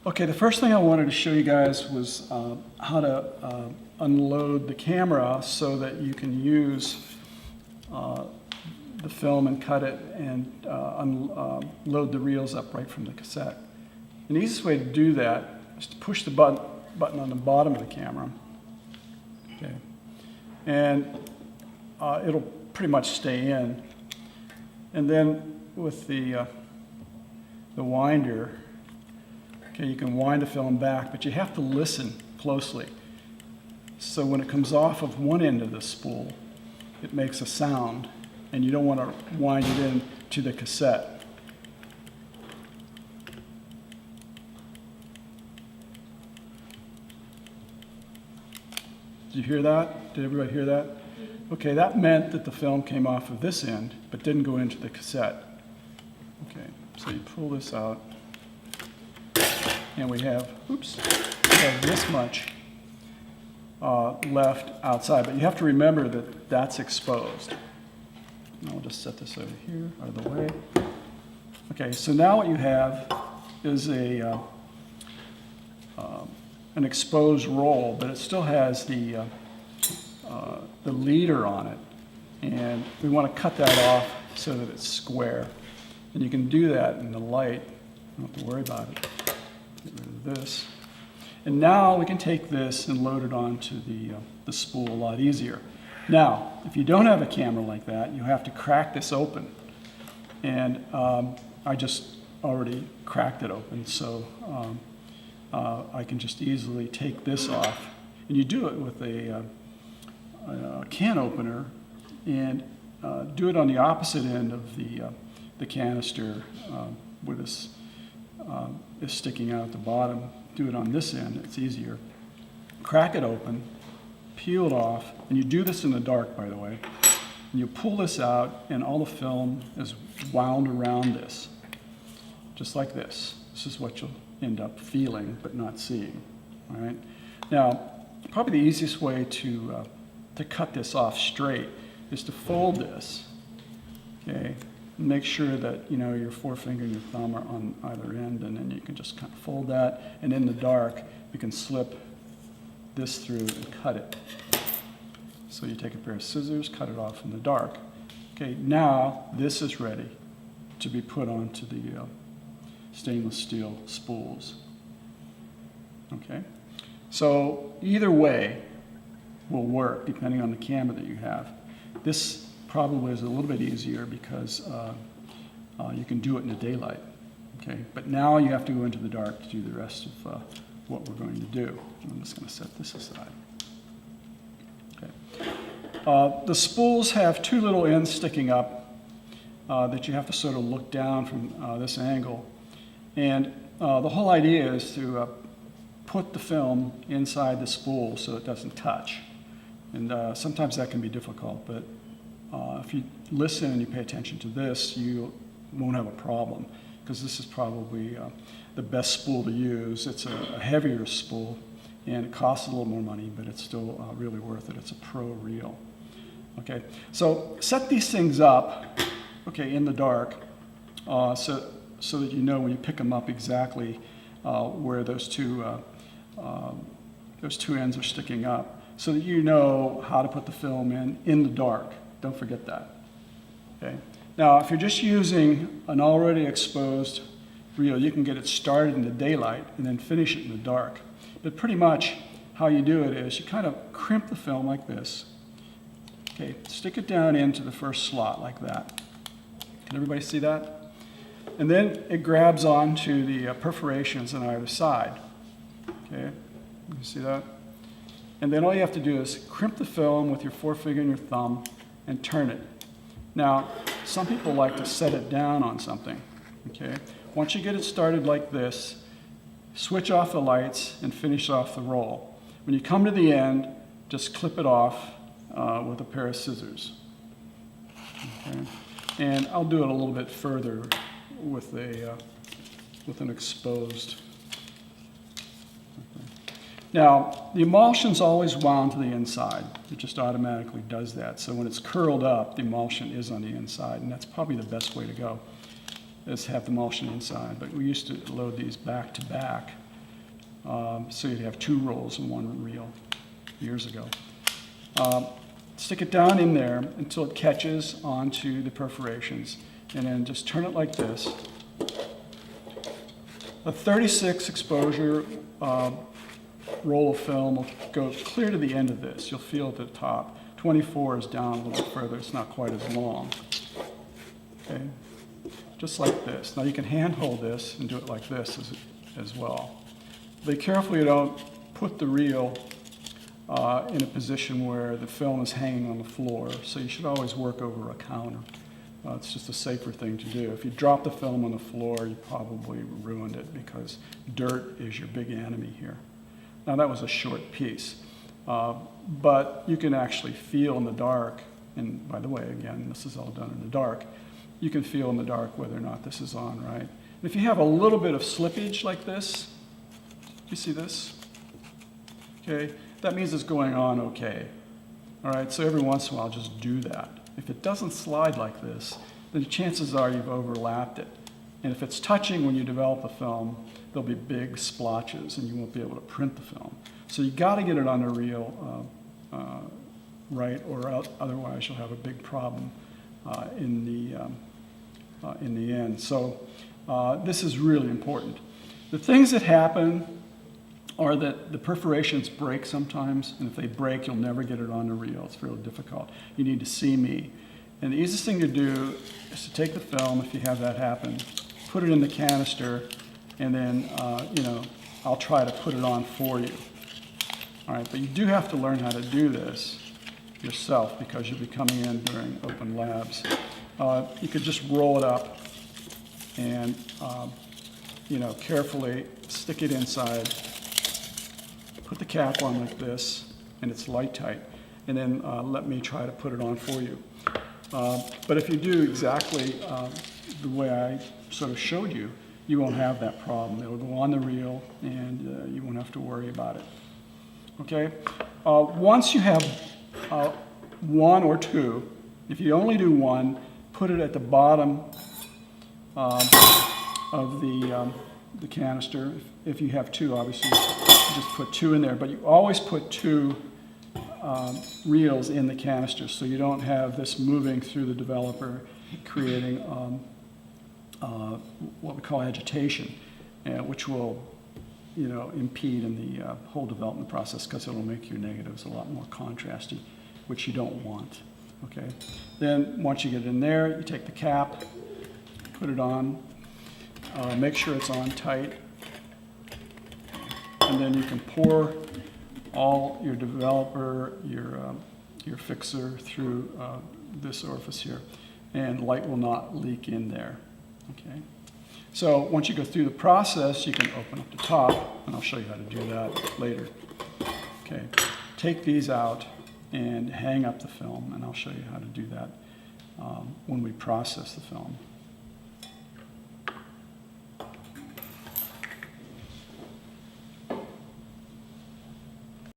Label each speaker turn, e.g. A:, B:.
A: Okay, the first thing I wanted to show you guys was how to unload the camera so that you can use the film and cut it and load the reels up right from the cassette. And the easiest way to do that is to push the button on the bottom of the camera. Okay, and it'll pretty much stay in. And then with the winder, okay, you can wind the film back, but you have to listen closely. So when it comes off of one end of the spool, it makes a sound, and you don't want to wind it in to the cassette. Did you hear that? Did everybody hear that? Okay, that meant that the film came off of this end, but didn't go into the cassette. Okay, so you pull this out, and we have this much left outside, but you have to remember that that's exposed. And I'll just set this over here, out of the way. Okay, so now what you have is an exposed roll, but it still has the leader on it, and we want to cut that off so that it's square. And you can do that in the light. You don't have to worry about it. Get rid of this. And now we can take this and load it onto the spool a lot easier. Now, if you don't have a camera like that, you have to crack this open. And I just already cracked it open, so I can just easily take this off. And you do it with a can opener, and do it on the opposite end of the canister where this is sticking out at the bottom. Do it on this end, it's easier. Crack it open, peel it off, and you do this in the dark, by the way. And you pull this out, and all the film is wound around this, just like this. This is what you'll end up feeling but not seeing. All right. Now, probably the easiest way to cut this off straight is to fold this. Okay. Make sure that your forefinger and your thumb are on either end, and then you can just kind of fold that, and in the dark you can slip this through and cut it. So you take a pair of scissors, cut it off in the dark. Okay, now this is ready to be put onto the stainless steel spools. Okay, so either way will work depending on the camera that you have. This probably is a little bit easier because you can do it in the daylight. Okay, but now you have to go into the dark to do the rest of what we're going to do. I'm just going to set this aside. Okay. The spools have two little ends sticking up that you have to sort of look down from this angle. And the whole idea is to put the film inside the spool so it doesn't touch. And sometimes that can be difficult, but if you listen and you pay attention to this, you won't have a problem, because this is probably the best spool to use. It's a heavier spool, and it costs a little more money, but it's still really worth it. It's a pro reel. Okay, so set these things up, okay, in the dark, so that you know when you pick them up exactly where those two ends are sticking up, so that you know how to put the film in the dark. Don't forget that. Okay. Now, if you're just using an already exposed reel, you can get it started in the daylight and then finish it in the dark. But pretty much how you do it is you kind of crimp the film like this. Okay, stick it down into the first slot like that. Can everybody see that? And then it grabs onto the perforations on either side. Okay, you see that? And then all you have to do is crimp the film with your forefinger and your thumb and turn it. Now, some people like to set it down on something. Okay, once you get it started like this, switch off the lights and finish off the roll. When you come to the end, just clip it off with a pair of scissors. Okay, and I'll do it a little bit further with an exposed. Now, the emulsion's always wound to the inside. It just automatically does that. So when it's curled up, the emulsion is on the inside, and that's probably the best way to go, is have the emulsion inside. But we used to load these back to back So you'd have 2 rolls in one reel years ago. Stick it down in there until it catches onto the perforations, and then just turn it like this. A 36 exposure roll of film will go clear to the end of this. You'll feel at the top. 24 is down a little bit further. It's not quite as long. Okay, just like this. Now you can hand hold this and do it like this as well. Be careful you don't put the reel in a position where the film is hanging on the floor. So you should always work over a counter. It's just a safer thing to do. If you drop the film on the floor, you probably ruined it because dirt is your big enemy here. Now that was a short piece, but you can actually feel in the dark, and by the way, again, this is all done in the dark, you can feel in the dark whether or not this is on right. And if you have a little bit of slippage like this, you see this? Okay, that means it's going on okay. All right, so every once in a while just do that. If it doesn't slide like this, then chances are you've overlapped it. And if it's touching when you develop the film, there'll be big splotches and you won't be able to print the film. So you got to get it on a reel right, or otherwise you'll have a big problem in the end. So this is really important. The things that happen are that the perforations break sometimes, and if they break, you'll never get it on a reel. It's really difficult. You need to see me. And the easiest thing to do is to take the film, if you have that happen, put it in the canister, and then, I'll try to put it on for you. All right, but you do have to learn how to do this yourself because you'll be coming in during open labs. You could just roll it up and, carefully stick it inside. Put the cap on like this, and it's light tight, and then let me try to put it on for you. But if you do exactly the way I sort of showed you, you won't have that problem. It'll go on the reel, and you won't have to worry about it. Okay? Once you have 1 or 2, if you only do 1, put it at the bottom of the canister. If you have 2, obviously, you just put 2 in there. But you always put 2 reels in the canister so you don't have this moving through the developer, creating what we call agitation, which will impede in the whole development process because it'll make your negatives a lot more contrasty, which you don't want. Okay. Then once you get it in there, you take the cap, put it on, make sure it's on tight, and then you can pour all your developer, your fixer through this orifice here, and light will not leak in there. Okay. So once you go through the process, you can open up the top, and I'll show you how to do that later. Okay. Take these out and hang up the film, and I'll show you how to do that when we process the film.